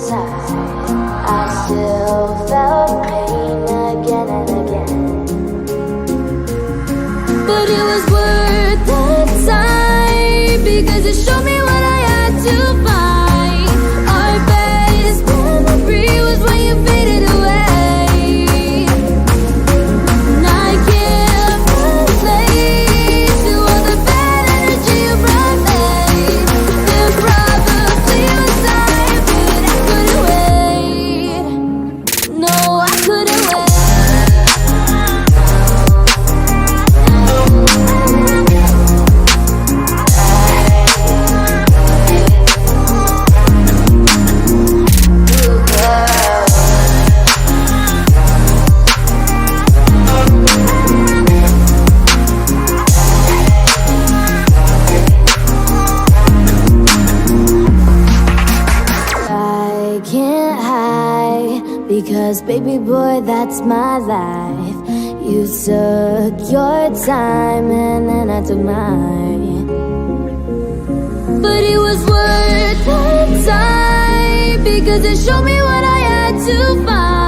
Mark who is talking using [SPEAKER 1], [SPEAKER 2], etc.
[SPEAKER 1] inside, I still felt pain again and again. But it was worth the time, because it showed me what I had to find. Our best memory was when you faded away, and I can't relate to all the bad energy you brought me. There probably was time, but I couldn't wait. No, I couldn't wait. I can't hide, because baby boy, that's my life. You took your time and then I took mine, but it was worth the time, because it showed me what I had to find.